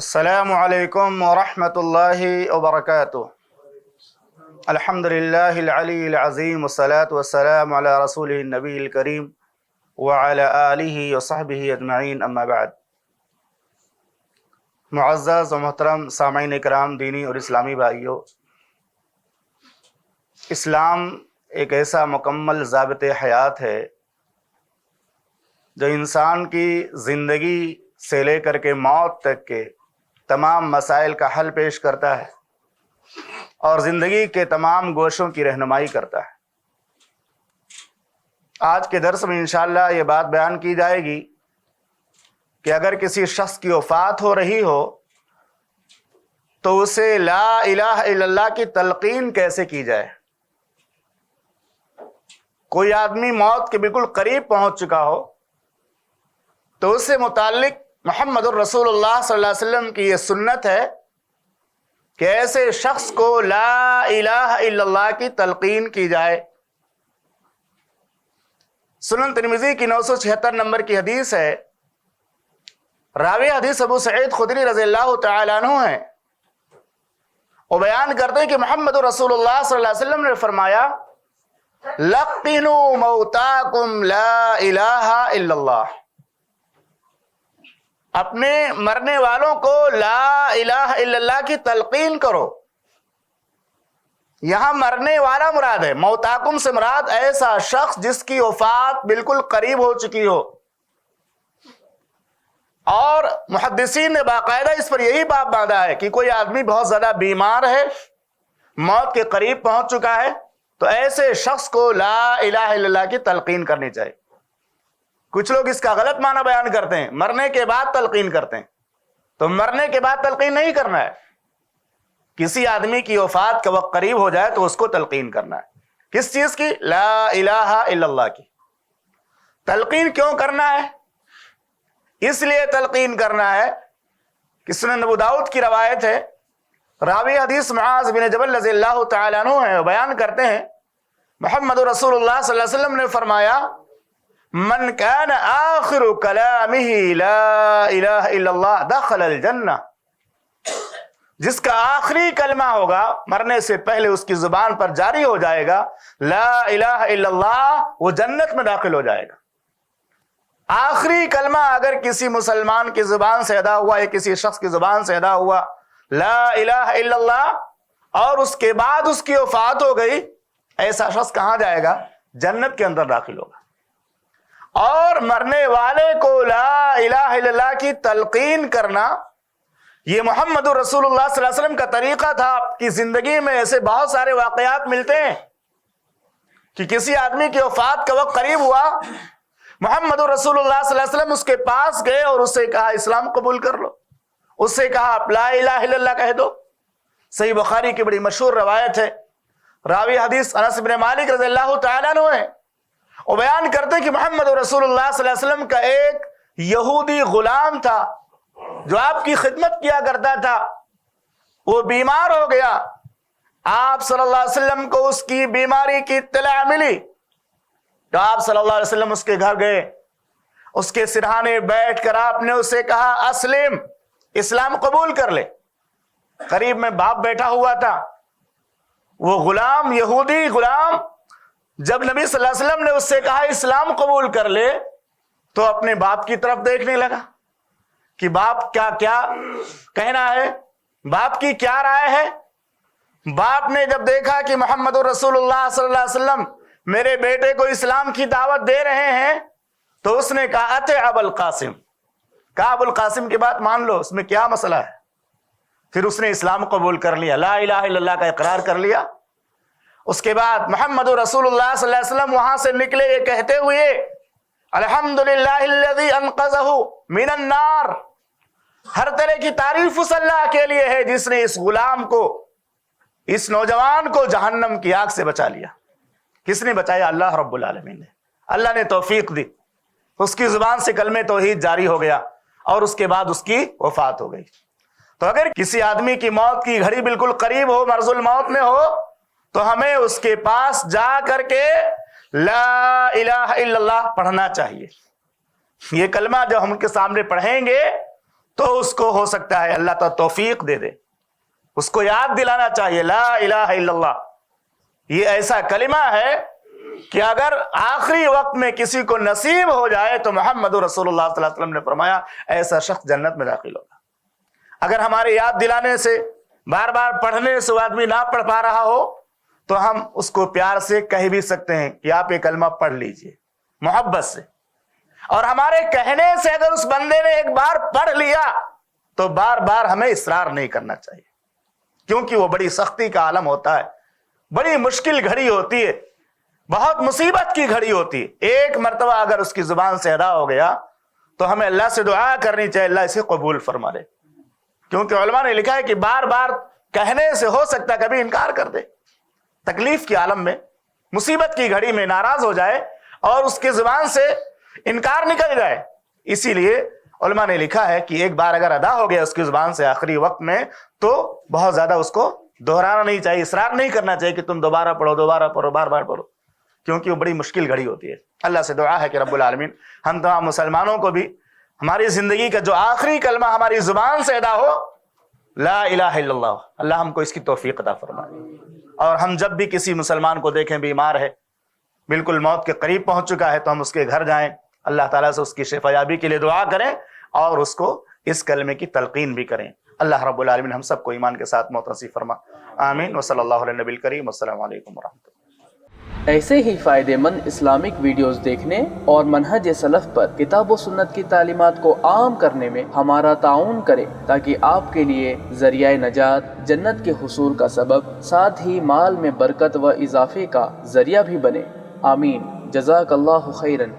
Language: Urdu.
السلام علیکم ورحمۃ اللہ وبرکاتہ۔ الحمدللہ العلی العظیم والصلاة والسلام علی رسول النبی الکریم وعلی آلہ وصحبہ اجمعین، اما بعد۔ معزز و محترم سامعین کرام، دینی اور اسلامی بھائیوں، اسلام ایک ایسا مکمل ضابط حیات ہے جو انسان کی زندگی سے لے کر کے موت تک کے تمام مسائل کا حل پیش کرتا ہے اور زندگی کے تمام گوشوں کی رہنمائی کرتا ہے۔ آج کے درس میں انشاءاللہ یہ بات بیان کی جائے گی کہ اگر کسی شخص کی وفات ہو رہی ہو تو اسے لا الہ الا اللہ کی تلقین کیسے کی جائے۔ کوئی آدمی موت کے بالکل قریب پہنچ چکا ہو تو اس سے متعلق محمد الرسول اللہ صلی اللہ علیہ وسلم کی یہ سنت ہے کہ ایسے شخص کو لا الہ الا اللہ کی تلقین کی جائے۔ سنن ترمذی کی 976 نمبر کی حدیث ہے۔ راوی حدیث ابو سعید خدری رضی اللہ تعالیٰ عنہ ہیں۔ وہ بیان کرتے ہیں کہ محمد رسول اللہ صلی اللہ علیہ وسلم نے فرمایا، لقنوا موتاکم لا الہ الا اللہ، اپنے مرنے والوں کو لا الہ الا اللہ کی تلقین کرو۔ یہاں مرنے والا مراد ہے، موتاکم سے مراد ایسا شخص جس کی وفات بالکل قریب ہو چکی ہو۔ اور محدثین نے باقاعدہ اس پر یہی باب باندھا ہے کہ کوئی آدمی بہت زیادہ بیمار ہے، موت کے قریب پہنچ چکا ہے، تو ایسے شخص کو لا الہ الا اللہ کی تلقین کرنی چاہیے۔ کچھ لوگ اس کا غلط معنی بیان کرتے ہیں، مرنے کے بعد تلقین کرتے ہیں، تو مرنے کے بعد تلقین نہیں کرنا ہے۔ کسی آدمی کی وفات کا وقت قریب ہو جائے تو اس کو تلقین کرنا ہے۔ کس چیز کی؟ لا الہ الا اللہ کی۔ تلقین کیوں کرنا ہے؟ اس لیے تلقین کرنا ہے کہ سنن ابو داؤد کی روایت ہے، راوی حدیث معاذ بن جبل رضی اللہ تعالیٰ عنہ ہیں، وہ بیان کرتے ہیں محمد رسول اللہ صلی اللہ علیہ وسلم نے فرمایا، من کان آخر کلامہ لا الہ الا اللہ دخل الجنہ، جس کا آخری کلمہ ہوگا، مرنے سے پہلے اس کی زبان پر جاری ہو جائے گا لا الہ الا اللہ، وہ جنت میں داخل ہو جائے گا۔ آخری کلمہ اگر کسی مسلمان کی زبان سے ادا ہوا یا کسی شخص کی زبان سے ادا ہوا لا الہ الا اللہ، اور اس کے بعد اس کی وفات ہو گئی، ایسا شخص کہاں جائے گا؟ جنت کے اندر داخل ہوگا۔ اور مرنے والے کو لا الہ الا اللہ کی تلقین کرنا، یہ محمد رسول اللہ صلی اللہ علیہ وسلم کا طریقہ تھا۔ آپ کی زندگی میں ایسے بہت سارے واقعات ملتے ہیں کہ کسی آدمی کی وفات کا وقت قریب ہوا، محمد رسول اللہ صلی اللہ علیہ وسلم اس کے پاس گئے اور اس سے کہا اسلام قبول کر لو، اس سے کہا آپ لا الہ الا اللہ کہہ دو۔ صحیح بخاری کی بڑی مشہور روایت ہے، راوی حدیث انس بن مالک رضی اللہ تعالیٰ عنہ ہے، وہ بیان کرتے کہ محمد رسول اللہ صلی اللہ علیہ وسلم کا ایک یہودی غلام تھا جو آپ کی خدمت کیا کرتا تھا، وہ بیمار ہو گیا۔ آپ صلی اللہ علیہ وسلم کو اس کی بیماری کی اطلاع ملی تو آپ صلی اللہ علیہ وسلم اس کے گھر گئے، اس کے سرہانے بیٹھ کر آپ نے اسے کہا اسلم، اسلام قبول کر لے۔ قریب میں باپ بیٹھا ہوا تھا، وہ غلام، یہودی غلام، جب نبی صلی اللہ علیہ وسلم نے اس سے کہا اسلام قبول کر لے تو اپنے باپ کی طرف دیکھنے لگا کہ باپ کیا کہنا ہے، باپ کی کیا رائے ہے۔ باپ نے جب دیکھا کہ محمد رسول اللہ صلی اللہ علیہ وسلم میرے بیٹے کو اسلام کی دعوت دے رہے ہیں تو اس نے کہا اطع ابا القاسم، کہا ابو القاسم کی بات مان لو، اس میں کیا مسئلہ ہے۔ پھر اس نے اسلام قبول کر لیا، لا الہ الا اللہ کا اقرار کر لیا۔ اس کے بعد محمد رسول اللہ صلی اللہ علیہ وسلم وہاں سے نکلے یہ کہتے ہوئے الحمدللہ الذی انقذہ من النار، ہر طرح کی تعریف اس اللہ کے لیے ہے جس نے اس غلام کو، اس نوجوان کو جہنم کی آگ سے بچا لیا۔ کس نے بچایا؟ اللہ رب العالمین نے۔ اللہ نے توفیق دی، اس کی زبان سے کلمہ توحید جاری ہو گیا اور اس کے بعد اس کی وفات ہو گئی۔ تو اگر کسی آدمی کی موت کی گھڑی بالکل قریب ہو، مرض الموت میں ہو، تو ہمیں اس کے پاس جا کر کے لا الہ الا اللہ پڑھنا چاہیے۔ یہ کلمہ جب ہم ان کے سامنے پڑھیں گے تو اس کو ہو سکتا ہے اللہ تعالیٰ توفیق دے دے. اس کو یاد دلانا چاہیے لا الہ الا اللہ. یہ ایسا کلمہ ہے کہ اگر آخری وقت میں کسی کو نصیب ہو جائے تو محمد رسول اللہ صلی اللہ علیہ وسلم نے فرمایا ایسا شخص جنت میں داخل ہوگا. اگر ہمارے یاد دلانے سے، بار بار پڑھنے سے وہ آدمی نہ پڑھ پا رہا ہو تو ہم اس کو پیار سے کہہ بھی سکتے ہیں کہ آپ یہ کلمہ پڑھ لیجئے محبت سے. اور ہمارے کہنے سے اگر اس بندے نے ایک بار پڑھ لیا تو بار بار ہمیں اصرار نہیں کرنا چاہیے، کیونکہ وہ بڑی سختی کا عالم ہوتا ہے، بڑی مشکل گھڑی ہوتی ہے، بہت مصیبت کی گھڑی ہوتی ہے. ایک مرتبہ اگر اس کی زبان سے ادا ہو گیا تو ہمیں اللہ سے دعا کرنی چاہیے اللہ اسے قبول فرما لے. کیونکہ علماء نے لکھا ہے کہ بار بار کہنے سے ہو سکتا ہے کبھی انکار کر دے، تکلیف کے عالم میں، مصیبت کی گھڑی میں ناراض ہو جائے اور اس کے زبان سے انکار نکل جائے. اسی لیے علماء نے لکھا ہے کہ ایک بار اگر ادا ہو گیا اس کی زبان سے آخری وقت میں تو بہت زیادہ اس کو دہرانا نہیں چاہیے، اصرار نہیں کرنا چاہیے کہ تم دوبارہ پڑھو بار بار پڑھو، کیونکہ وہ بڑی مشکل گھڑی ہوتی ہے. اللہ سے دعا ہے کہ رب العالمین ہم تمام مسلمانوں کو بھی ہماری زندگی کا جو آخری کلمہ ہماری زبان سے ادا ہو لا الہ الا اللہ، اللہ ہم کو اس کی توفیق عطا فرمائے. اور ہم جب بھی کسی مسلمان کو دیکھیں بیمار ہے، بالکل موت کے قریب پہنچ چکا ہے، تو ہم اس کے گھر جائیں، اللہ تعالیٰ سے اس کی شفا یابی کے لیے دعا کریں اور اس کو اس کلمے کی تلقین بھی کریں. اللہ رب العالمین ہم سب کو ایمان کے ساتھ موت نصیب فرما. آمین. وصلی اللہ علیہ نبی الکریم. السلام علیکم ورحمۃ اللہ. ایسے ہی فائدہ مند اسلامک ویڈیوز دیکھنے اور منہج سلف پر کتاب و سنت کی تعلیمات کو عام کرنے میں ہمارا تعاون کریں تاکہ آپ کے لیے ذریعہ نجات، جنت کے حصول کا سبب، ساتھ ہی مال میں برکت و اضافے کا ذریعہ بھی بنے. آمین. جزاک اللہ خیرن.